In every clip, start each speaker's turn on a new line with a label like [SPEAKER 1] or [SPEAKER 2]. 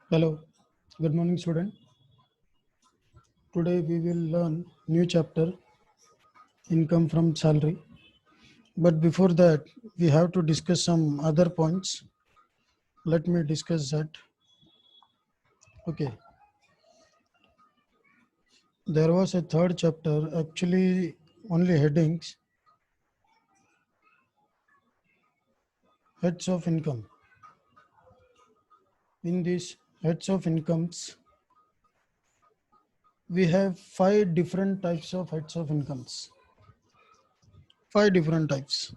[SPEAKER 1] Hello, good morning student. Today we will learn new chapter income from salary. But before that we have to discuss some other points. Let me discuss that. Okay, there was a third chapter, actually only headings, heads of income. In these heads of incomes, we have 5 different types of heads of incomes. 5 different types.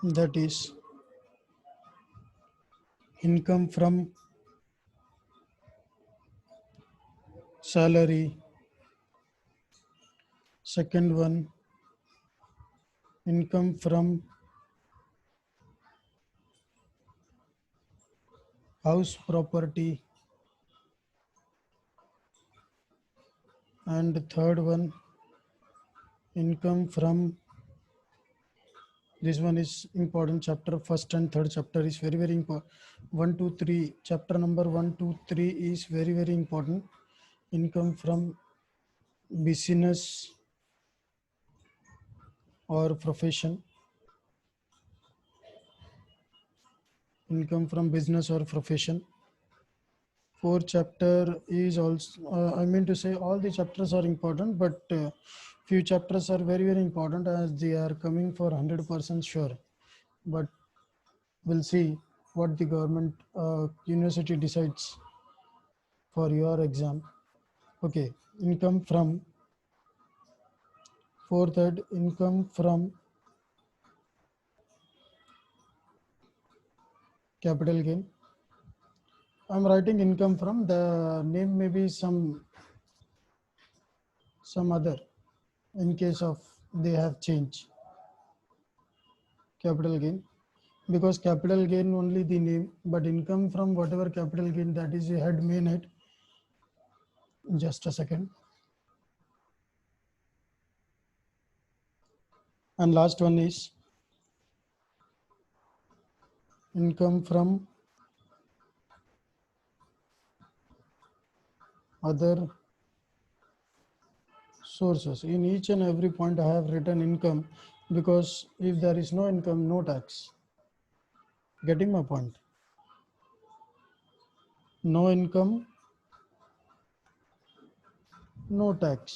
[SPEAKER 1] That is income from salary. Second one, income from house property. And third one, income from, this one is important chapter. First and third chapter is very important. 1 2 3, chapter number 1 2 3 is very important. Income from business or profession. Income from business or profession. Fourth chapter is also, I mean to say all the chapters are important, but few chapters are very important as they are coming for 100% sure. But we'll see what the government university decides for your exam. Okay, income from, fourth head, income from capital gain. I'm writing income from, the name may be some other in case of they have changed. Capital gain, because capital gain only the name, but income from whatever capital gain, that is a head, main head. Just a second. And last one is income from other sources. In each and every point I have written income, because if there is no income, no tax. Getting my point? No income, no tax.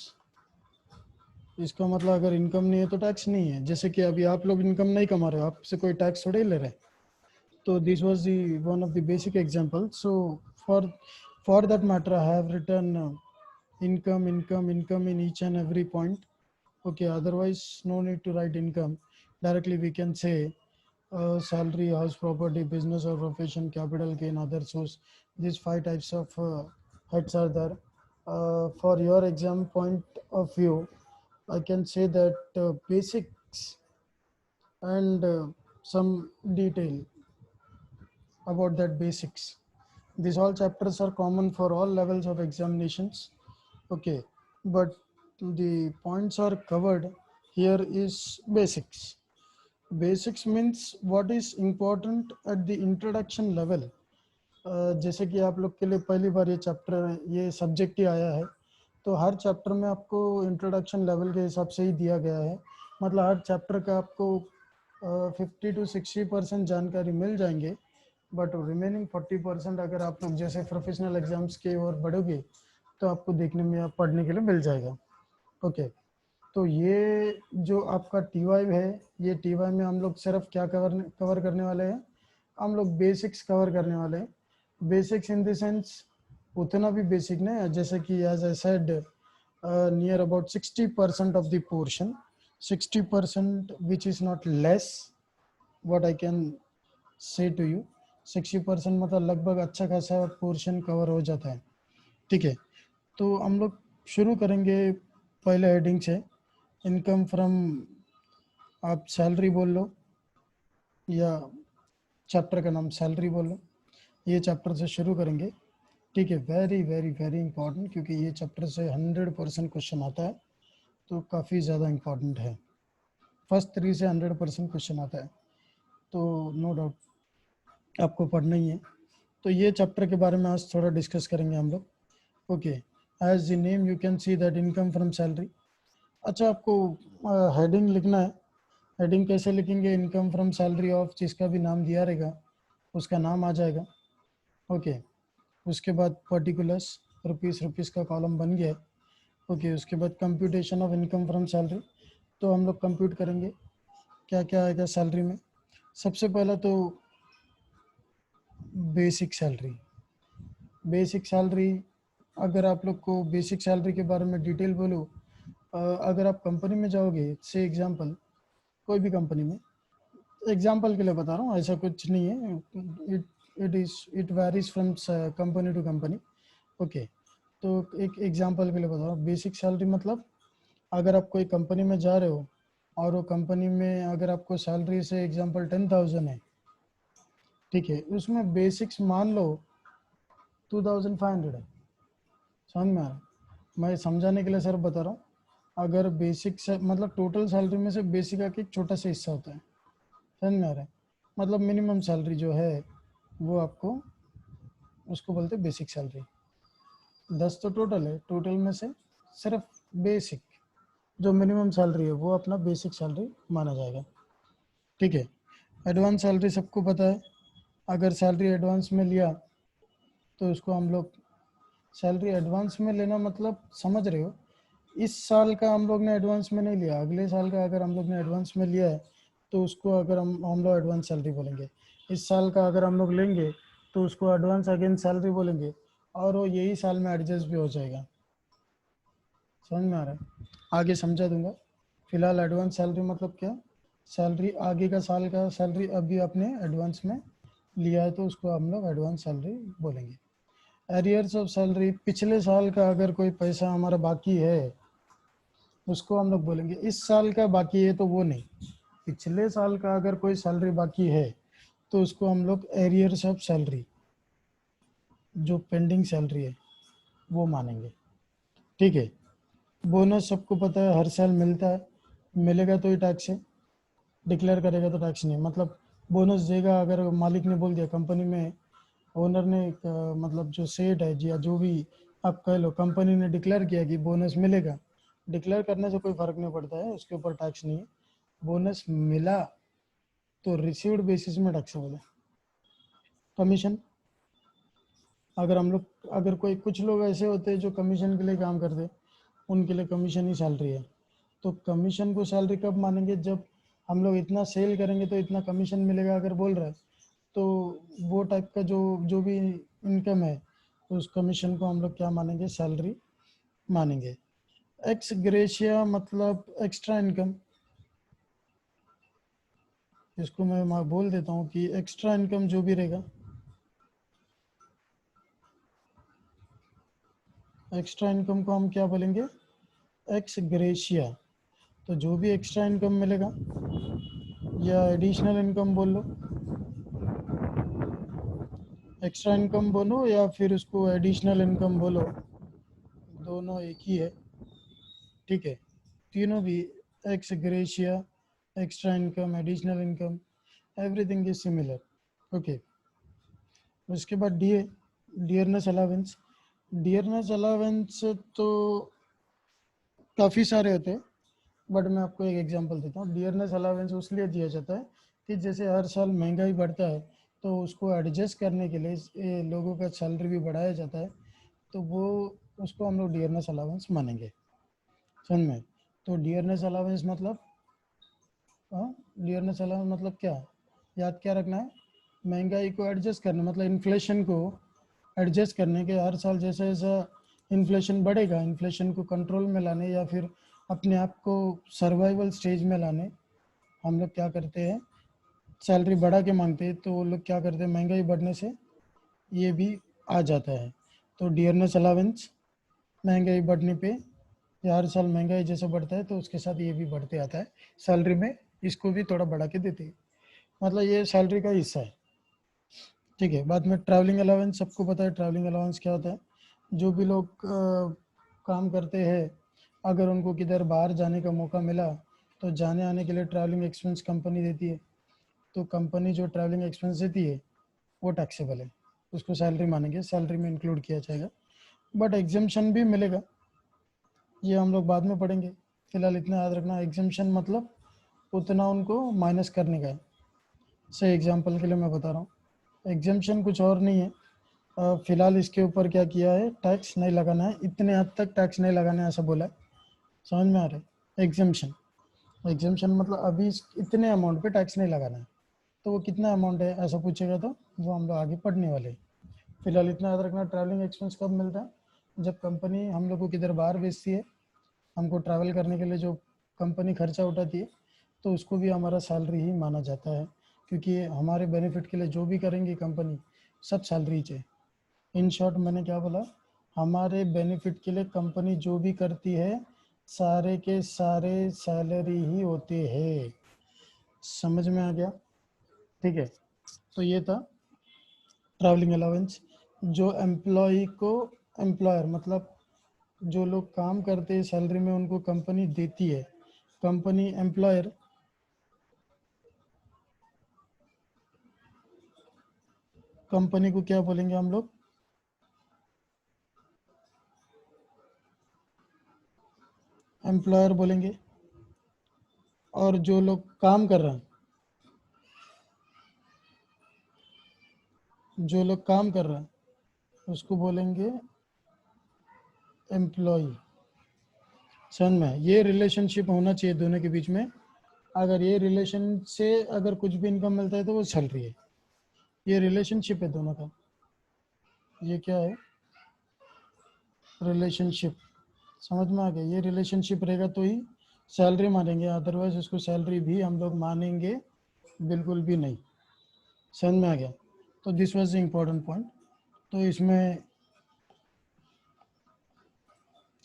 [SPEAKER 1] इसका मतलब अगर income नहीं है तो tax नहीं है. जैसे कि अभी आप लोग इनकम नहीं कमा रहे हो, आपसे कोई टैक्स थोड़े ही ले रहे हैं. तो this was the one of the basic example. So for that matter I have written income in each and every point. Okay, otherwise no need to write income. Directly we can say salary, house property, business or profession, capital gain, other source. These 5 types of heads are there. For your exam point of view, I can say that basics and some detail about that basics. These all chapters are common for all levels of examinations. Okay, but the points are covered here is basics. Basics means what is important at the introduction level. जैसे कि आप लोग के लिए पहली बार ये chapter, ये subject ही आया है, तो हर चैप्टर में आपको इंट्रोडक्शन लेवल के हिसाब से ही दिया गया है. मतलब हर चैप्टर का आपको 50 to 60% जानकारी मिल जाएंगे, बट रिमेनिंग 40% अगर आप लोग जैसे प्रोफेशनल एग्जाम्स की ओर बढ़ोगे तो आपको देखने में, आप पढ़ने के लिए मिल जाएगा. ओके, तो ये जो आपका टी.वाई है, ये टी.वाई में हम लोग सिर्फ क्या कवर करने वाले हैं, हम लोग बेसिक्स कवर करने वाले हैं. बेसिक्स इन द सेंस उतना भी बेसिक नहीं है, जैसे कि as I said near about 60% of the portion, 60% which is not less, what I can say to you. 60% मतलब लगभग अच्छा खासा पोर्शन कवर हो जाता है. ठीक है, तो हम लोग शुरू करेंगे पहले हेडिंग से. इनकम फ्रॉम, आप सैलरी बोल लो या चैप्टर का नाम सैलरी बोल लो. ये चैप्टर से शुरू करेंगे. ठीक है, वेरी इंपॉर्टेंट, क्योंकि ये चैप्टर से 100% क्वेश्चन आता है, तो काफ़ी ज़्यादा इंपॉर्टेंट है. फर्स्ट 3 से 100% क्वेश्चन आता है, तो नो डाउट आपको पढ़ना ही है. तो ये चैप्टर के बारे में आज थोड़ा डिस्कस करेंगे हम लोग। Okay, as the name you can see that income from salary. अच्छा, आपको हेडिंग लिखना है। हेडिंग कैसे लिखेंगे? इनकम फ्रॉम सैलरी ऑफ, जिसका भी नाम दिया रहेगा उसका नाम आ जाएगा। ओके, उसके बाद पर्टिकुलर्स, रुपीस का कॉलम बन गया। ओके, उसके बाद computation of income from salary. तो हम लोग कंप्यूट करेंगे क्या क्या आएगा सैलरी में। सबसे पहला तो बेसिक सैलरी। बेसिक सैलरी, अगर आप लोग को बेसिक सैलरी के बारे में डिटेल बोलूँ, अगर आप कंपनी में जाओगे, से एग्जांपल कोई भी कंपनी में, एग्जांपल के लिए बता रहा हूँ, ऐसा कुछ नहीं है, it varies from company to company. Okay, तो एक एग्जांपल के लिए बता रहा हूँ, बेसिक सैलरी मतलब अगर आप कोई कंपनी में जा रहे हो और वो कंपनी में अगर आपको सैलरी से एग्जांपल 10,000 है, ठीक है, उसमें बेसिक्स मान लो 2,500 है। समझ में आ रहा है? मैं समझाने के लिए सर बता रहा हूँ, अगर बेसिक से मतलब टोटल सैलरी में से बेसिक का एक छोटा सा हिस्सा होता है। समझ में आ रहा है? मतलब मिनिमम सैलरी जो है वो आपको, उसको बोलते हैं बेसिक सैलरी। 10 तो टोटल है, टोटल में से सिर्फ बेसिक जो मिनिमम सैलरी है वो अपना बेसिक सैलरी माना जाएगा। ठीक है, एडवांस सैलरी सबको पता है। अगर सैलरी एडवांस में लिया तो उसको हम लोग, सैलरी एडवांस में लेना मतलब समझ रहे हो, इस साल का हम लोग ने एडवांस में नहीं लिया, अगले साल का अगर हम लोग ने एडवांस में लिया है तो उसको अगर हम लोग एडवांस सैलरी बोलेंगे। इस साल का अगर हम लोग लेंगे तो उसको एडवांस अगेन सैलरी बोलेंगे, और वो यही साल में एडजस्ट भी हो जाएगा। समझ में आ रहा है? आगे समझा दूंगा। फिलहाल एडवांस सैलरी मतलब क्या, सैलरी आगे का साल का सैलरी अभी आपने एडवांस में लिया है तो उसको हम लोग एडवांस सैलरी बोलेंगे। एरियर्स ऑफ सैलरी, पिछले साल का अगर कोई पैसा हमारा बाकी है उसको हम लोग बोलेंगे। इस साल का बाकी है तो वो नहीं, पिछले साल का अगर कोई सैलरी बाकी है तो उसको हम लोग एरियर्स ऑफ सैलरी, जो पेंडिंग सैलरी है वो मानेंगे। ठीक है, बोनस सबको पता है हर साल मिलता है, मिलेगा तो ही टैक्स है, डिक्लेयर करेगा तो टैक्स नहीं। मतलब बोनस देगा, अगर मालिक ने बोल दिया कंपनी में, ओनर ने मतलब जो सेठ है या जो भी आप कह लो, कंपनी ने डिक्लेयर किया कि बोनस मिलेगा, डिक्लेयर करने से कोई फर्क नहीं पड़ता है, उसके ऊपर टैक्स नहीं है। बोनस मिला तो रिसीव्ड बेसिस में टैक्सेबल है। कमीशन, अगर हम लोग, अगर कोई, कुछ लोग ऐसे होते हैं जो कमीशन के लिए काम करते हैं, उनके लिए कमीशन ही सैलरी है। तो कमीशन को सैलरी कब मानेंगे? जब हम लोग इतना सेल करेंगे तो इतना कमीशन मिलेगा अगर बोल रहा है, तो वो टाइप का जो जो भी इनकम है उस कमीशन को हम लोग क्या मानेंगे? सैलरी मानेंगे। एक्स ग्रेशिया मतलब एक्स्ट्रा इनकम, इसको मैं बोल देता हूँ कि एक्स्ट्रा इनकम जो भी रहेगा, एक्स्ट्रा इनकम को हम क्या बोलेंगे? X gratia. तो जो भी एक्स्ट्रा इनकम मिलेगा, या एडिशनल इनकम बोल लो, एक्स्ट्रा इनकम बोलो या फिर उसको एडिशनल इनकम बोलो, दोनों एक ही है। ठीक है, तीनों भी, x gratia, extra income, additional income, everything is similar. Okay, उसके बाद DA, dearness allowance. Dearness allowance तो काफ़ी सारे होते हैं, बट मैं आपको एक एग्जांपल देता हूँ। डियरनेस अलावेंस उसलिए दिया जाता है कि जैसे हर साल महंगाई बढ़ता है तो उसको एडजस्ट करने के लिए लोगों का सैलरी भी बढ़ाया जाता है, तो वो, उसको हम लोग डियरनेस अलावेंस मानेंगे। समझ में? तो डियरनेस अलावेंस मतलब, हाँ, डियरनेस अलावेंस मतलब क्या, याद क्या रखना है? महंगाई को एडजस्ट करना, मतलब इन्फ्लेशन को एडजस्ट करने के, हर साल जैसा जैसा इन्फ्लेशन बढ़ेगा, इन्फ्लेशन को कंट्रोल में लाने या फिर अपने आप को सर्वाइवल स्टेज में लाने, हम लोग क्या करते हैं? सैलरी बढ़ा के मांगते हैं, तो वो लोग क्या करते हैं? महंगाई बढ़ने से ये भी आ जाता है। तो डियरनेस अलावेंस महंगाई बढ़ने पे, या हर साल महंगाई जैसे बढ़ता है तो उसके साथ ये भी बढ़ते आता है सैलरी में, इसको भी थोड़ा बढ़ा के देते हैं, मतलब ये सैलरी का हिस्सा है। ठीक है, बाद में ट्रैवलिंग अलाउंस, सबको पता है ट्रैवलिंग अलाउंस क्या होता है। जो भी लोग काम करते हैं, अगर उनको किधर बाहर जाने का मौका मिला तो जाने आने के लिए ट्रैवलिंग एक्सपेंस कंपनी देती है, तो कंपनी जो ट्रैवलिंग एक्सपेंस देती है वो टैक्सेबल है। उसको सैलरी मानेंगे, सैलरी में इंक्लूड किया जाएगा। बट एग्जाम्शन भी मिलेगा, ये हम लोग बाद में पढ़ेंगे। फिलहाल इतना याद रखना, एग्जाम्शन मतलब उतना उनको माइनस करने का है। सही एग्जाम्पल के लिए मैं बता रहा हूँ, एग्जाम्शन कुछ और नहीं है। फिलहाल इसके ऊपर क्या किया है, टैक्स नहीं लगाना है, इतने हद तक टैक्स नहीं लगाना है ऐसा बोला है। समझ में आ रहा है? एग्जाम्शन, एग्जाम्शन मतलब अभी इतने अमाउंट पे टैक्स नहीं लगाना है। तो वो कितना अमाउंट है ऐसा पूछेगा तो वो हम लोग आगे पढ़ने वाले हैं। फिलहाल इतना याद रखना, ट्रैवलिंग एक्सपेंस कब मिलता है, जब कंपनी हम लोग को किधर बाहर भेजती है, हमको ट्रैवल करने के लिए जो कंपनी खर्चा उठाती है, तो उसको भी हमारा सैलरी ही माना जाता है, क्योंकि हमारे बेनिफिट के लिए जो भी करेंगी कंपनी, सब सैलरी चाहिए। इन शॉर्ट मैंने क्या बोला, हमारे बेनिफिट के लिए कंपनी जो भी करती है सारे के सारे सैलरी ही होते हैं। समझ में आ गया? ठीक है, तो ये था ट्रैवलिंग अलाउंस। जो एम्प्लॉय को, एम्प्लॉयर मतलब जो लोग काम करते हैं सैलरी में उनको कंपनी देती है, कंपनी एम्प्लॉयर, कंपनी को क्या बोलेंगे हम लोग, एम्प्लॉयर बोलेंगे। और जो लोग काम कर रहे हैं, जो लोग काम कर रहे हैं उसको बोलेंगे एम्प्लॉय। समझ में? ये रिलेशनशिप होना चाहिए दोनों के बीच में। अगर ये रिलेशन से अगर कुछ भी इनकम मिलता है तो वो सैलरी है। ये रिलेशनशिप है दोनों का। ये क्या है, रिलेशनशिप। समझ में आ गया? ये रिलेशनशिप रहेगा तो ही सैलरी मानेंगे, अदरवाइज उसको सैलरी भी हम लोग मानेंगे बिल्कुल भी नहीं। समझ में आ गया? तो this was the important point. तो इसमें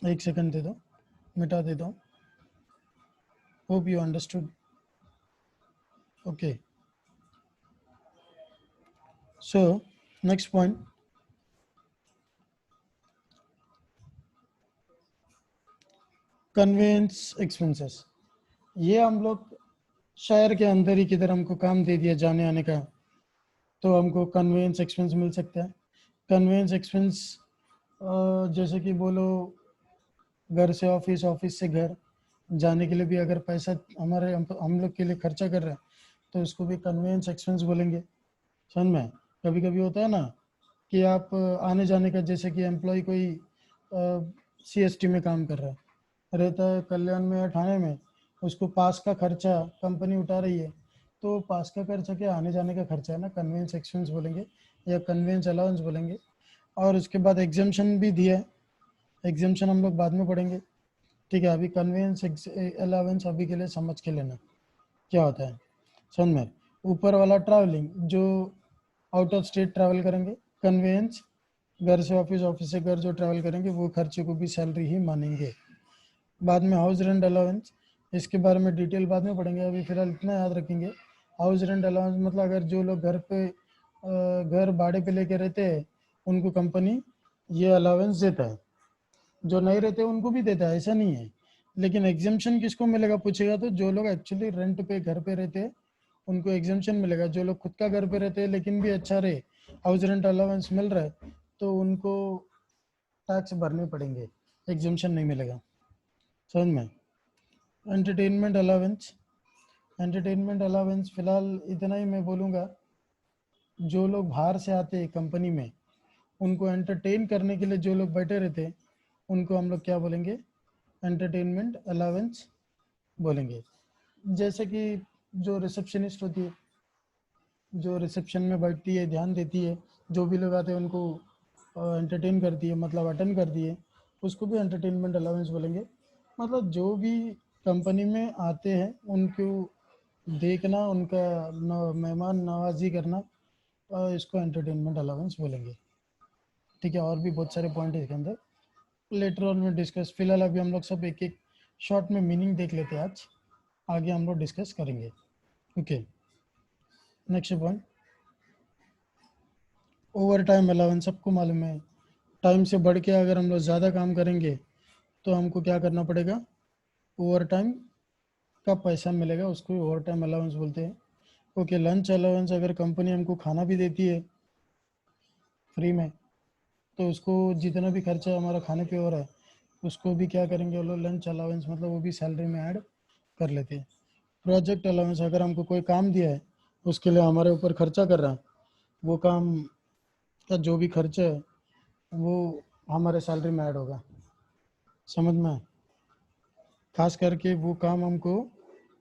[SPEAKER 1] एक सेकंड दे दो, मिटा देता हूँ। Hope you understood. Okay, so next point, conveyance expenses. ये हम लोग शहर के अंदर ही किधर हमको काम दे दिया जाने आने का, तो हमको कन्वेंस एक्सपेंस मिल सकता है। कन्वेंस एक्सपेंस जैसे कि बोलो घर से ऑफिस, ऑफिस से घर जाने के लिए भी अगर पैसा हमारे हम लोग के लिए खर्चा कर रहे हैं तो उसको भी कन्वेंस एक्सपेंस बोलेंगे। समझ में? कभी कभी होता है ना कि आप आने जाने का, जैसे कि एम्प्लॉय कोई सीएसटी में काम कर रहा है, रहता है कल्याण में या ठाणे में, उसको पास का खर्चा कंपनी उठा रही है, तो पास का खर्चा क्या, आने जाने का खर्चा है ना, कन्वेंस एक्सपेंस बोलेंगे या कन्वेंस अलाउंस बोलेंगे। और उसके बाद एग्जाम्शन भी दिया है, एग्जाम्शन हम लोग बाद में पढ़ेंगे। ठीक है, अभी कन्वेंस अलाउंस अभी के लिए समझ के लेना क्या होता है। समझ में? ऊपर वाला ट्रैवलिंग, जो आउट ऑफ स्टेट ट्रैवल करेंगे, कन्वेंस घर से ऑफिस, ऑफिस से घर जो ट्रैवल करेंगे वो खर्चे को भी सैलरी ही मानेंगे। बाद में हाउस रेंट अलाउंस, इसके बारे में डिटेल बाद में पढ़ेंगे, अभी फिलहाल इतना याद रखेंगे। हाउस रेंट अलाउंस मतलब अगर जो लोग घर पे घर भाड़े पे लेके रहते हैं उनको कंपनी ये अलाउंस देता है, जो नहीं रहते उनको भी देता है, ऐसा नहीं है। लेकिन एग्जाम्शन किसको मिलेगा पूछेगा तो जो लोग एक्चुअली रेंट पे घर पे रहते हैं उनको एग्जाम्शन मिलेगा। जो लोग खुद का घर पे रहते हैं लेकिन भी अच्छा रहे, हाउस रेंट अलाउंस मिल रहा है, तो उनको टैक्स भरने पड़ेंगे, एग्जाम्शन नहीं मिलेगा। समझ में? एंटरटेनमेंट अलाउंस, एंटरटेनमेंट अलाउंस फिलहाल इतना ही मैं बोलूँगा। जो लोग बाहर से आते हैं कंपनी में, उनको एंटरटेन करने के लिए जो लोग बैठे रहते हैं उनको हम लोग क्या बोलेंगे, एंटरटेनमेंट अलाउंस बोलेंगे। जैसे कि जो रिसेप्शनिस्ट होती है, जो रिसेप्शन में बैठती है, ध्यान देती है, जो भी लोग आते हैं उनको एंटरटेन करती है, मतलब अटेंड करती है, उसको भी एंटरटेनमेंट अलाउंस बोलेंगे। मतलब जो भी कंपनी में आते हैं उनको देखना, उनका मेहमान नवाजी करना, इसको एंटरटेनमेंट अलाउंस बोलेंगे। ठीक है, और भी बहुत सारे पॉइंट है इसके अंदर, लेटर ऑन में डिस्कस। फिलहाल अभी हम लोग सब एक एक शॉर्ट में मीनिंग देख लेते हैं, आज आगे हम लोग डिस्कस करेंगे। Okay, next point, over time allowance. सबको मालूम है टाइम से बढ़ के अगर हम लोग ज़्यादा काम करेंगे तो हमको क्या करना पड़ेगा, ओवर टाइम का पैसा मिलेगा, उसको ओवर टाइम अलाउंस बोलते हैं। ओके, लंच अलाउंस, अगर कंपनी हमको खाना भी देती है फ्री में, तो उसको जितना भी खर्चा हमारा खाने पे हो रहा है उसको भी क्या करेंगे वो लोग, लंच अलाउंस मतलब वो भी सैलरी में ऐड कर लेते हैं। प्रोजेक्ट अलाउंस, अगर हमको कोई काम दिया है उसके लिए हमारे ऊपर खर्चा कर रहा है, वो काम का जो भी खर्चा है वो हमारे सैलरी में ऐड होगा। समझ में आया? खास करके वो काम हमको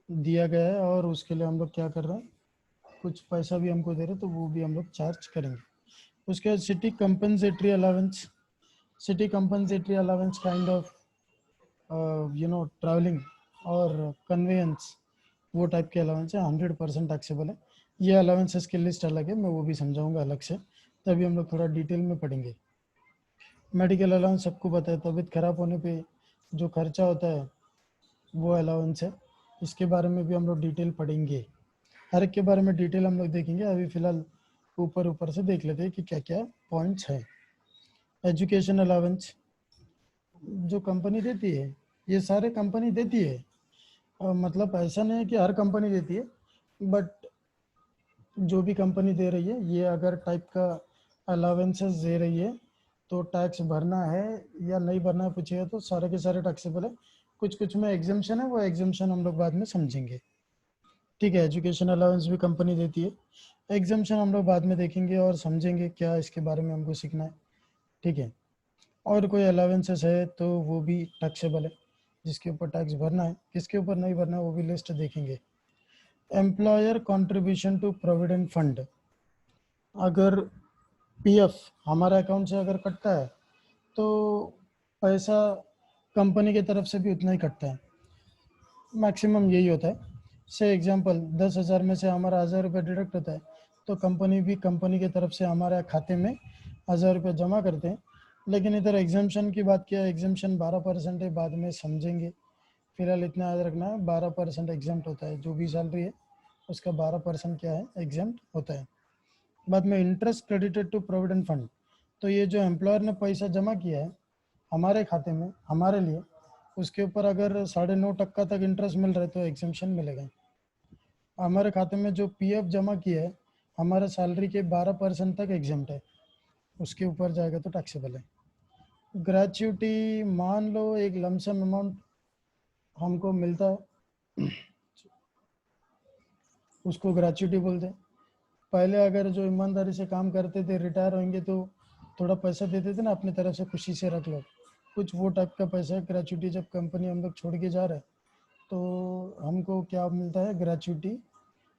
[SPEAKER 1] दिया गया है और उसके लिए हम लोग क्या कर रहे हैं, कुछ पैसा भी हमको दे रहे हैं, तो वो भी हम लोग चार्ज करेंगे। उसके बाद city compensatory allowance. City compensatory allowance kind of travelling और कन्वेंस, वो टाइप के अलाउंस है, 100% टैक्सेबल है। ये अलाउंसेस की लिस्ट अलग है, मैं वो भी समझाऊंगा अलग से, तभी हम लोग थोड़ा डिटेल में पढ़ेंगे। मेडिकल अलाउंस सबको पता है, तबीयत खराब होने पे जो खर्चा होता है वो अलाउंस है। इसके बारे में भी हम लोग डिटेल पढ़ेंगे, हर एक के बारे में डिटेल हम लोग देखेंगे। अभी फ़िलहाल ऊपर ऊपर से देख लेते हैं कि क्या क्या पॉइंट्स है। एजुकेशन अलाउंस जो कंपनी देती है, ये सारे कंपनी देती है, मतलब ऐसा नहीं है कि हर कंपनी देती है, बट जो भी कंपनी दे रही है ये अगर टाइप का अलाउंसेस दे रही है तो टैक्स भरना है या नहीं भरना है पूछिएगा तो सारे के सारे टैक्सेबल है। कुछ कुछ में एग्जाम्पशन है, वो एग्जाम्पशन हम लोग बाद में समझेंगे। ठीक है, एजुकेशन अलाउंस भी कंपनी देती है, एग्जाम्पशन हम लोग बाद में देखेंगे और समझेंगे क्या इसके बारे में हमको सीखना है। ठीक है, और कोई अलाउंसेस है तो वो भी टैक्सेबल है, जिसके ऊपर टैक्स भरना है, किसके ऊपर नहीं भरना है वो भी लिस्ट देखेंगे। Employer contribution to provident fund, अगर पीएफ हमारा अकाउंट से अगर कटता है तो पैसा कंपनी की तरफ से भी उतना ही कटता है, मैक्सिमम यही होता है। से एग्जांपल 10,000 में से हमारा 1,000 रुपये डिडक्ट होता है, तो कंपनी भी कंपनी की तरफ से हमारे खाते में 1,000 रुपये जमा करते हैं। लेकिन इधर एग्जाम्पशन की बात किया, एग्जाम्पशन 12% है, बाद में समझेंगे। फिलहाल इतना याद रखना है, 12% एग्जाम्प्ट होता है, जो भी सैलरी है उसका 12% क्या है, एग्जाम्प्ट होता है। बाद में interest credited to provident fund, तो ये जो एम्प्लॉयर ने पैसा जमा किया है हमारे खाते में हमारे लिए, उसके ऊपर अगर 9.5% तक इंटरेस्ट मिल रहा है तो एग्जाम्पशन मिलेगा। हमारे खाते में जो पीएफ जमा किया है हमारे सैलरी के 12% तक एग्जाम्प्ट है, उसके ऊपर जाएगा तो टैक्सेबल है। ग्रेच्युटी, मान लो एक लमसम अमाउंट हमको मिलता है, उसको ग्रेच्युटी बोलते हैं। पहले अगर जो ईमानदारी से काम करते थे रिटायर होंगे तो थोड़ा पैसा देते थे ना अपनी तरफ से, खुशी से रख लो, कुछ वो टाइप का पैसा है ग्रेच्युटी। जब कंपनी हम लोग छोड़ के जा रहे हैं तो हमको क्या मिलता है, ग्रेच्युटी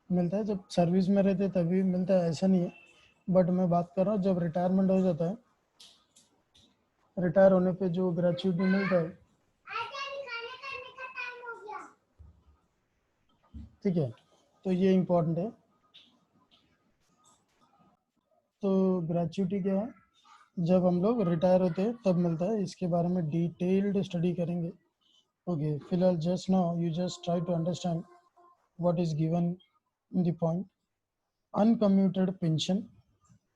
[SPEAKER 1] मिलता है। जब सर्विस में रहते तभी मिलता है, ऐसा नहीं है, बट मैं बात कर रहा हूँ जब रिटायरमेंट हो जाता है, रिटायर होने पे जो ग्रेच्युटी मिलता है। ठीक है, तो ये इम्पोर्टेंट है। तो ग्रेच्युटी क्या है, जब हम लोग रिटायर होते हैं तब मिलता है, इसके बारे में डिटेल्ड स्टडी करेंगे। ओके, फिलहाल just now you just try to understand what is given in the point. Uncommuted pension,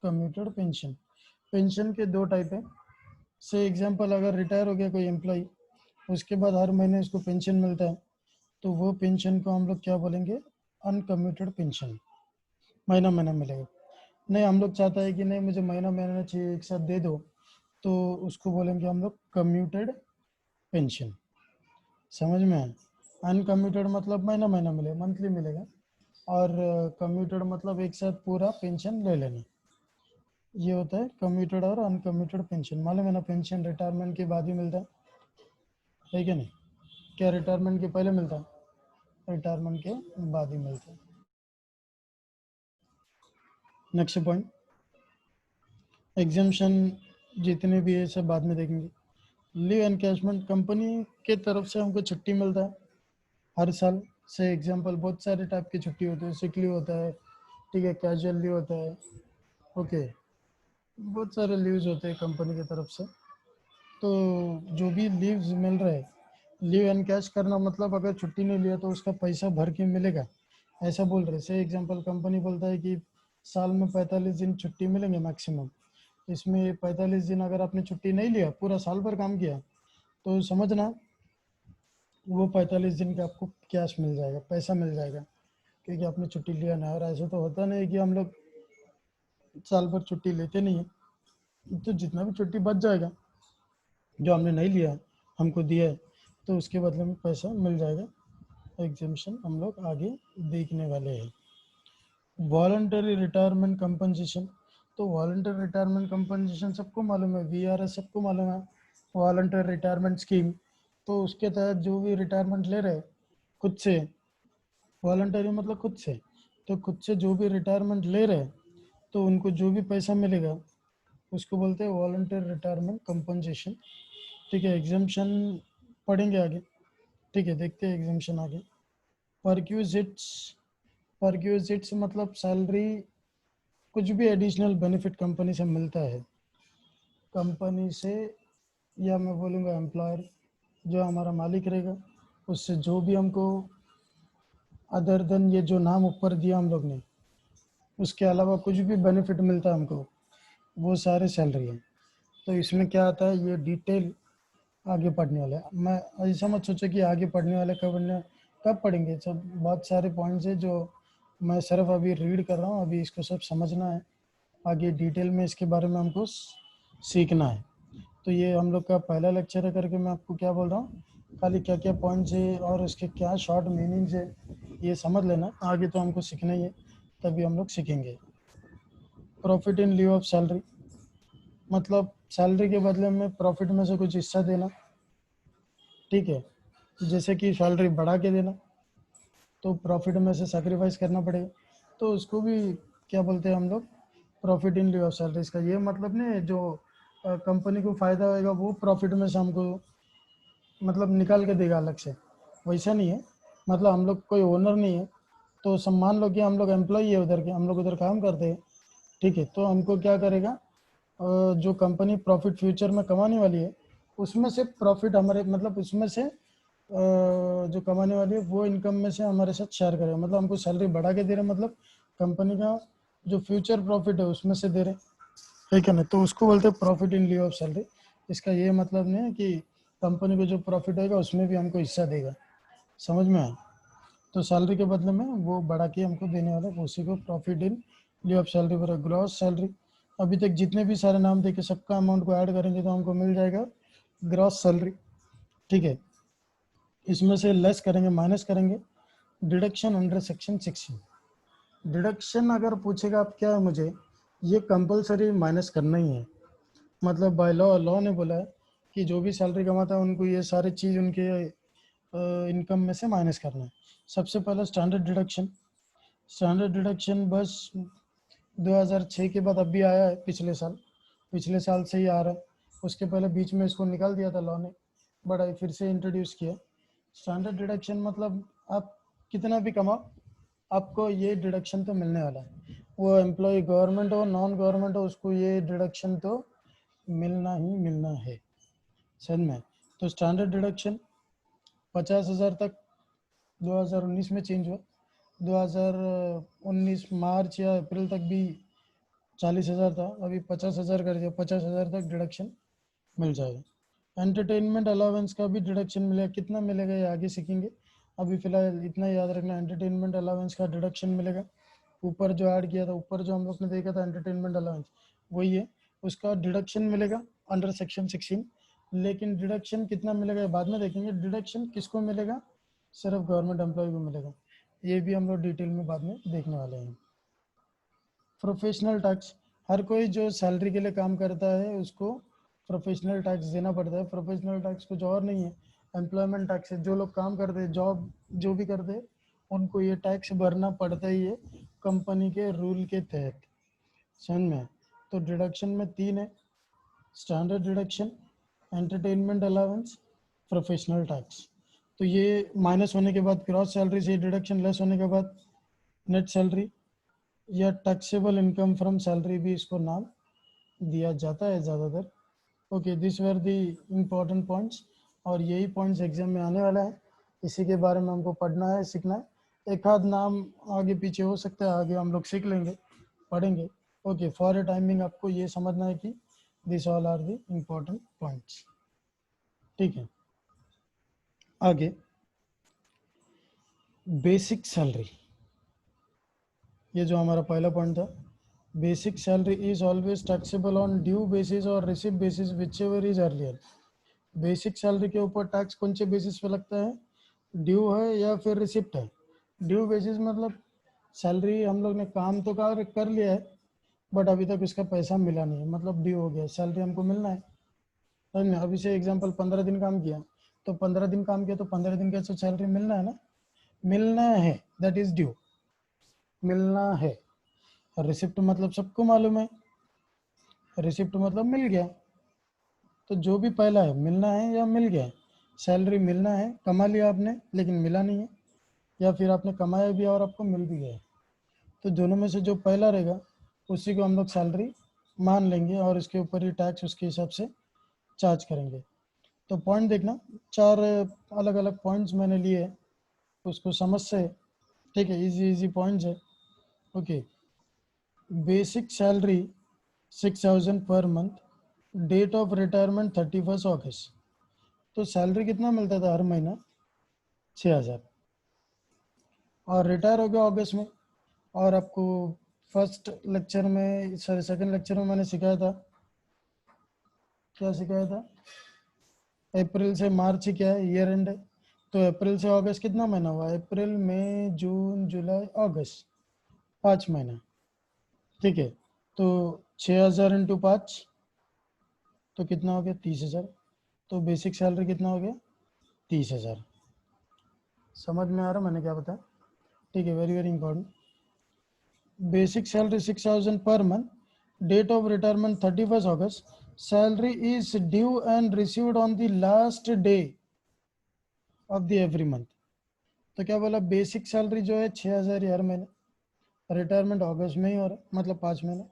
[SPEAKER 1] commuted pension, pension के दो टाइप है। से एग्जांपल अगर रिटायर हो गया कोई एम्प्लॉय, उसके बाद हर महीने उसको पेंशन मिलता है, तो वो पेंशन को हम लोग क्या बोलेंगे, अनकम्यूटेड पेंशन, महीना महीना मिलेगा। नहीं हम लोग चाहता है कि नहीं मुझे महीना महीना चाहिए, एक साथ दे दो, तो उसको बोलेंगे हम लोग कम्यूटेड पेंशन। समझ में आया? अनकम्यूटेड मतलब महीना महीना मिलेगा, मंथली मिलेगा, और कम्यूटेड मतलब एक साथ पूरा पेंशन ले लेना। ये होता है कम्यूटेड और अनकम्यूटेड पेंशन। मालूम है ना, पेंशन रिटायरमेंट के बाद ही मिलता है क्या नहीं? क्या रिटायरमेंट के पहले मिलता है? रिटायरमेंट के बाद ही मिलता है। नेक्स्ट पॉइंट, एग्जाम्शन जितने भी है सब बाद में देखेंगे। लीव एनकैशमेंट, कंपनी के तरफ से हमको छुट्टी मिलता है हर साल। से एग्जांपल बहुत सारे टाइप की छुट्टी होती है, सिक लीव होता है, ठीक है, कैजुअल लीव होता है, ओके, बहुत सारे लीव्स होते हैं कंपनी की तरफ से। तो जो भी लीव्स मिल रहे हैं, लीव एनकैश करना मतलब अगर छुट्टी नहीं लिया तो उसका पैसा भर के मिलेगा, ऐसा बोल रहे। से एग्जांपल कंपनी बोलता है कि साल में 45 दिन छुट्टी मिलेंगे मैक्सिमम, इसमें 45 दिन अगर आपने छुट्टी नहीं लिया, पूरा साल भर काम किया, तो समझना वो 45 दिन का आपको कैश मिल जाएगा, पैसा मिल जाएगा, क्योंकि आपने छुट्टी लिया ना। और ऐसा तो होता नहीं कि हम लोग साल भर छुट्टी लेते नहीं है, तो जितना भी छुट्टी बच जाएगा जो हमने नहीं लिया हमको दिया है, तो उसके बदले में पैसा मिल जाएगा। एग्जेम्पशन हम लोग आगे देखने वाले हैं। वॉलंटरी रिटायरमेंट कंपनसेशन, तो वॉलंटरी रिटायरमेंट कंपनसेशन सबको मालूम है, वीआरएस सबको मालूम है, वॉलंटरी रिटायरमेंट स्कीम। तो उसके तहत जो भी रिटायरमेंट ले रहे खुद से, वॉलंटरी मतलब खुद से, तो खुद से जो भी रिटायरमेंट ले रहे तो उनको जो भी पैसा मिलेगा उसको बोलते हैं वॉलंटरी रिटायरमेंट कंपनसेशन। ठीक है, एग्जाम्शन पढ़ेंगे आगे। ठीक है, देखते हैं एग्जाम्शन आगे। परक्यूजिट्स, परक्यूजिट्स मतलब सैलरी, कुछ भी एडिशनल बेनिफिट कंपनी से मिलता है, कंपनी से, या मैं बोलूँगा एम्प्लॉयर जो हमारा मालिक रहेगा उससे जो भी हमको अदर देन ये जो नाम ऊपर दिया हम लोग ने, उसके अलावा कुछ भी बेनिफिट मिलता है हमको, वो सारे सैलरी हैं। तो इसमें क्या आता है ये डिटेल आगे पढ़ने वाले हैं। मैं ऐसा मत सोचो कि आगे पढ़ने वाले कब पढ़ेंगे, सब बहुत सारे पॉइंट्स है जो मैं सिर्फ अभी रीड कर रहा हूँ, अभी इसको सब समझना है, आगे डिटेल में इसके बारे में हमको सीखना है। तो ये हम लोग का पहला लेक्चर है करके मैं आपको क्या बोल रहा हूँ, खाली क्या क्या पॉइंट्स है और उसके क्या शॉर्ट मीनिंग्स है ये समझ लेना, आगे तो हमको सीखना ही है, तभी हम लोग सीखेंगे। Profit in leave of salary, मतलब सैलरी के बदले में प्रॉफिट में से कुछ हिस्सा देना। ठीक है, जैसे कि सैलरी बढ़ा के देना तो प्रॉफिट में से सैक्रिफाइस करना पड़ेगा, तो उसको भी क्या बोलते हैं हम लोग, प्रॉफिट इन लिeu ऑफ सैलरी। इसका ये मतलब नहीं है जो कंपनी को फ़ायदा होएगा वो प्रॉफिट में से हमको मतलब निकाल के देगा अलग से, वैसा नहीं है। मतलब हम लोग कोई ओनर नहीं है, तो सम्मान लो कि हम लोग एम्प्लॉई है उधर के, हम लोग उधर काम करते हैं। ठीक है, तो हमको क्या करेगा, जो कंपनी प्रॉफिट फ्यूचर में कमाने वाली है उसमें से प्रॉफिट हमारे मतलब उसमें से जो कमाने वाली है वो इनकम में से हमारे साथ शेयर करेगा। मतलब हमको सैलरी बढ़ा के दे रहे, मतलब कंपनी का जो फ्यूचर प्रॉफिट है उसमें से दे रहे, ठीक है ना, तो उसको बोलते हैं प्रॉफिट इन लिeu ऑफ सैलरी। इसका ये मतलब नहीं है कि कंपनी को जो प्रॉफिट होगा उसमें भी हमको हिस्सा देगा, समझ में आया। तो सैलरी के बदले में वो बढ़ा के हमको देने वाला है, उसी को प्रॉफिट इन लिeu ऑफ सैलरी पर। ग्रॉस सैलरी, अभी तक जितने भी सारे नाम देखे सबका अमाउंट को ऐड करेंगे तो हमको मिल जाएगा ग्रॉस सैलरी। ठीक है, इसमें से लेस करेंगे, माइनस करेंगे, डिडक्शन अंडर सेक्शन 16। डिडक्शन अगर पूछेगा आप क्या है मुझे, ये कंपलसरी माइनस करना ही है। मतलब बाय लॉ, लॉ ने बोला है कि जो भी सैलरी कमाता है उनको ये सारी चीज़ उनके इनकम में से माइनस करना है। सबसे पहले स्टैंडर्ड डिडक्शन, स्टैंडर्ड डिडक्शन बस 2006 के बाद अब भी आया है, पिछले साल से ही आ रहा है। उसके पहले बीच में इसको निकाल दिया था लॉ ने, बट फिर से इंट्रोड्यूस किया। स्टैंडर्ड डिडक्शन मतलब आप कितना भी कमाओ आपको ये डिडक्शन तो मिलने वाला है, वो एम्प्लॉय गवर्नमेंट हो नॉन गवर्नमेंट हो उसको ये डिडक्शन तो मिलना ही मिलना है, समझ में। तो स्टैंडर्ड डिडक्शन 50,000 तक 2019 में चेंज हुआ, 2019 मार्च या अप्रैल तक भी 40,000 था, अभी 50,000 कर दिया, 50,000 तक डिडक्शन मिल जाएगा। एंटरटेनमेंट अलाउंस का भी डिडक्शन मिलेगा, कितना मिलेगा ये आगे सीखेंगे, अभी फिलहाल इतना याद रखना, एंटरटेनमेंट अलाउंस का डिडक्शन मिलेगा। ऊपर जो ऐड किया था, ऊपर जो हम लोग ने देखा था एंटरटेनमेंट अलाउंस वही है, उसका डिडक्शन मिलेगा अंडर सेक्शन 16। लेकिन डिडक्शन कितना मिलेगा बाद में देखेंगे, डिडक्शन किसको मिलेगा, सिर्फ गवर्नमेंट एम्प्लॉय को मिलेगा, ये भी हम लोग डिटेल में बाद में देखने वाले हैं। प्रोफेशनल टैक्स, हर कोई जो सैलरी के लिए काम करता है उसको प्रोफेशनल टैक्स देना पड़ता है। प्रोफेशनल टैक्स कुछ और नहीं है, एम्प्लॉयमेंट टैक्स है। जो लोग काम करते हैं, जॉब जो भी करते हैं उनको ये टैक्स भरना पड़ता ही है कंपनी के रूल के तहत, समझ में। तो डिडक्शन में तीन है, standard deduction, entertainment allowance, professional tax. तो ये माइनस होने के बाद क्रॉस सैलरी से डिडक्शन लेस होने के बाद नेट सैलरी या टैक्सेबल इनकम फ्रॉम सैलरी भी इसको नाम दिया जाता है ज़्यादातर। Okay, this were the important points, और यही पॉइंट्स एग्जाम में आने वाला है, इसी के बारे में हमको पढ़ना है, सीखना है। एक आध नाम आगे पीछे हो सकता है, आगे हम लोग सीख लेंगे, पढ़ेंगे। ओके, फॉर ए टाइमिंग आपको ये समझना है कि this all are the important points. ठीक है, आगे बेसिक सैलरी, ये जो हमारा पहला पॉइंट था, basic salary is always taxable on due basis or receipt basis whichever is earlier. Basic salary के ऊपर टैक्स कौन से बेसिस पे लगता है, ड्यू है या फिर रिसिप्ट है। ड्यू बेसिस मतलब सैलरी हम लोग ने काम तो कर लिया है बट अभी तक उसका पैसा मिला नहीं है, मतलब ड्यू हो गया, सैलरी हमको मिलना है। समझ में? अभी से एग्जांपल 15 दिन काम किया तो 15 दिन काम किया तो 15 दिन का सैलरी मिलना है ना, मिलना है, दैट इज ड्यू, मिलना है। रिसिप्ट मतलब सबको मालूम है, रिसिप्ट मतलब मिल गया। तो जो भी पहला है मिलना है या मिल गया, सैलरी मिलना है, कमा लिया आपने लेकिन मिला नहीं है, या फिर आपने कमाया भी और आपको मिल भी गया। तो दोनों में से जो पहला रहेगा उसी को हम लोग सैलरी मान लेंगे और इसके ऊपर ही टैक्स उसके हिसाब से चार्ज करेंगे। तो पॉइंट देखना, 4 अलग अलग पॉइंट्स मैंने लिए, उसको समझ से, ठीक है, इजी इजी पॉइंट्स है। Okay, basic salary 6,000 per month, date of retirement 31 अगस्त। तो सैलरी कितना मिलता था हर महीना, 6,000, और रिटायर हो गया अगस्त में। और आपको फर्स्ट लेक्चर में, सॉरी सेकंड लेक्चर में मैंने सिखाया था, क्या सिखाया था, अप्रैल से मार्च क्या है, ईयर एंड है। तो अप्रैल से अगस्त कितना महीना हुआ, अप्रैल मई जून जुलाई अगस्त, 5 महीना, ठीक है। तो 6,000 इंटू 5 तो कितना हो गया, 30,000। तो बेसिक सैलरी कितना हो गया, 30,000। समझ में आ रहा मैंने क्या बताया, ठीक है, very very important. Basic salary 6,000 per month, date of retirement 31 अगस्त, salary is due and received on the last day of the every month. तो क्या बोला, बेसिक सैलरी जो है 6,000 हर महीने, रिटायरमेंट अगस्त में ही हो रहा है, मतलब 5 महीने।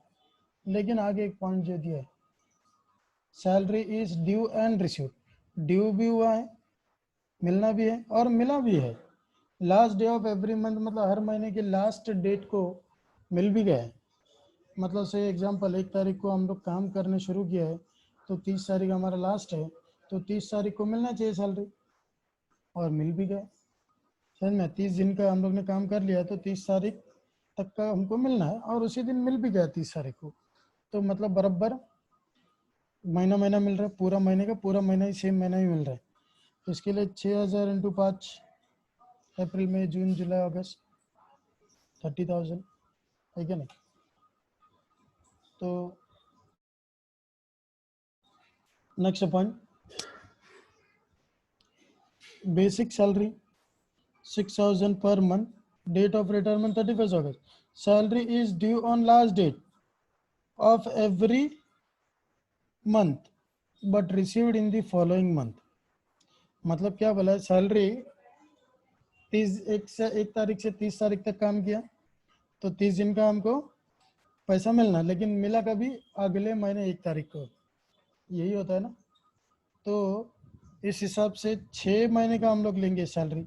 [SPEAKER 1] लेकिन आगे एक पॉइंट जो दिया है, salary is due and received, due भी हुआ है, मिलना भी है और मिला भी है। Last day of every month मतलब हर महीने की लास्ट डेट को मिल भी गया है। मतलब से एग्जांपल 1 तारीख को हम लोग काम करने शुरू किया है तो 30 तारीख हमारा लास्ट है, तो 30 तारीख को मिलना चाहिए सैलरी, और मिल भी गया। समझ में? 30 दिन का हम लोग ने काम कर लिया तो 30 तारीख तक का हमको मिलना है और उसी दिन मिल भी गया 30 तारीख को। तो मतलब बराबर महीना महीना मिल रहा है, पूरा महीने का पूरा महीना ही सेम महीना ही मिल रहा है। तो इसके लिए 6,000 इंटू 5, अप्रैल मई जून जुलाई अगस्त, 30,000, है क्या नहीं। तो next point, basic salary 6,000 per month, date of retirement 31st August, salary is due on last date of every month but received in the following month। मतलब क्या बोला है, सैलरी 1 तारीख से 30 तारीख तक काम किया तो 30 दिन का हमको पैसा मिलना, लेकिन मिला कभी, अगले महीने 1 तारीख को, यही होता है ना। तो इस हिसाब से 6 महीने का हम लोग लेंगे सैलरी।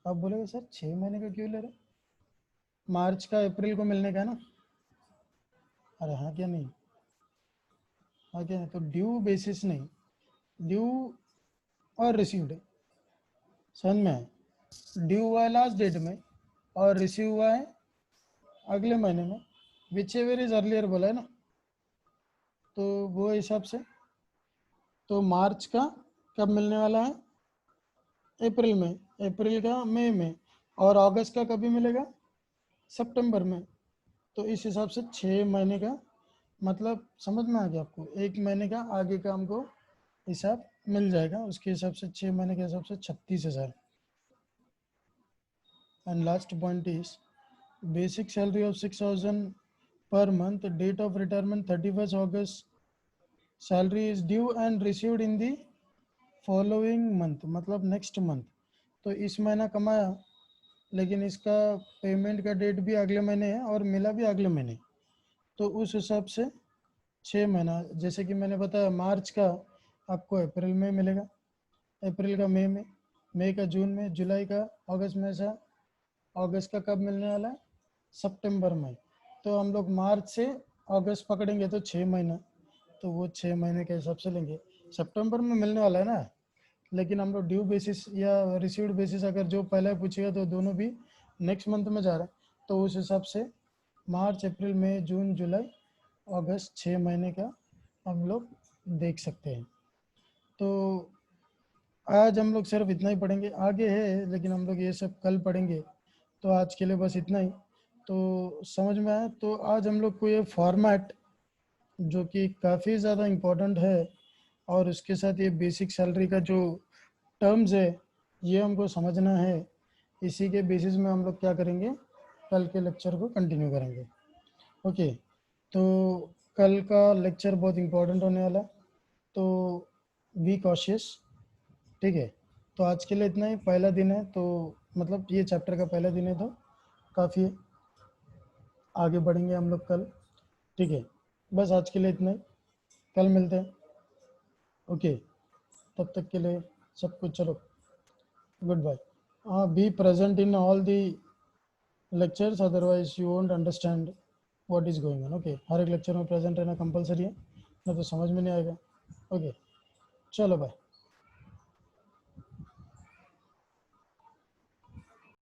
[SPEAKER 1] आप बोलेगे सर 6 महीने का क्यों ले रहे, मार्च का अप्रैल को मिलने का है ना। अरे हाँ क्या नहीं, हाँ क्या नहीं, तो ड्यू बेसिस नहीं, ड्यू और रिसीव्ड, समझ में है? ड्यू हुआ है लास्ट डेट में और रिसीव हुआ है अगले महीने में, विच एवर इज अर्लियर बोला है ना, तो वो हिसाब से। तो मार्च का कब मिलने वाला है, अप्रैल में, अप्रैल का मई में, और अगस्त का कभी मिलेगा, सितंबर में। तो इस हिसाब से 6 महीने का मतलब समझ में आ गया आपको, 1 महीने का आगे का हमको हिसाब मिल जाएगा, उसके हिसाब से 6 महीने के हिसाब से 36,000। And last point is basic salary of 6,000 per month, date of retirement 31st August, salary is due and received in the following month, मतलब नेक्स्ट मंथ। तो इस महीना कमाया लेकिन इसका पेमेंट का डेट भी अगले महीने है और मिला भी अगले महीने, तो उस हिसाब से 6 महीना, जैसे कि मैंने बताया मार्च का आपको अप्रैल में मिलेगा, अप्रैल का मई में, मई का जून में, जुलाई का अगस्त में, ऐसा अगस्त का कब मिलने वाला है, सितंबर में। तो हम लोग मार्च से अगस्त पकड़ेंगे तो 6 महीना, तो वो 6 महीने के हिसाब से लेंगे। सितंबर में मिलने वाला है ना, लेकिन हम लोग ड्यू बेसिस या रिसीव्ड बेसिस अगर जो पहले पूछेगा तो दोनों भी नेक्स्ट मंथ में जा रहा है, तो उस हिसाब से मार्च अप्रैल मई जून जुलाई अगस्त 6 महीने का हम लोग देख सकते हैं। तो आज हम लोग सिर्फ इतना ही पढ़ेंगे, आगे है लेकिन हम लोग ये सब कल पढ़ेंगे। तो आज के लिए बस इतना ही। तो समझ में आया? तो आज हम लोग को ये फॉर्मेट जो कि काफ़ी ज़्यादा इम्पोर्टेंट है, और उसके साथ ये बेसिक सैलरी का जो टर्म्स है ये हमको समझना है। इसी के बेसिस में हम लोग क्या करेंगे, कल के लेक्चर को कंटिन्यू करेंगे। ओके, तो कल का लेक्चर बहुत इम्पोर्टेंट होने वाला, तो बी कॉशियस। ठीक है, तो आज के लिए इतना ही। पहला दिन है तो मतलब ये चैप्टर का पहला दिन है, तो काफ़ी आगे बढ़ेंगे हम लोग कल। ठीक है, बस आज के लिए इतना ही, कल मिलते हैं। ओके, तब तक के लिए सब कुछ, चलो goodbye. Be present in all the lectures, otherwise you won't understand what is going on. Okay, हर एक लेक्चर में प्रेजेंट रहना कंपलसरी है, नहीं तो समझ में नहीं आएगा। ओके, चलो बाय।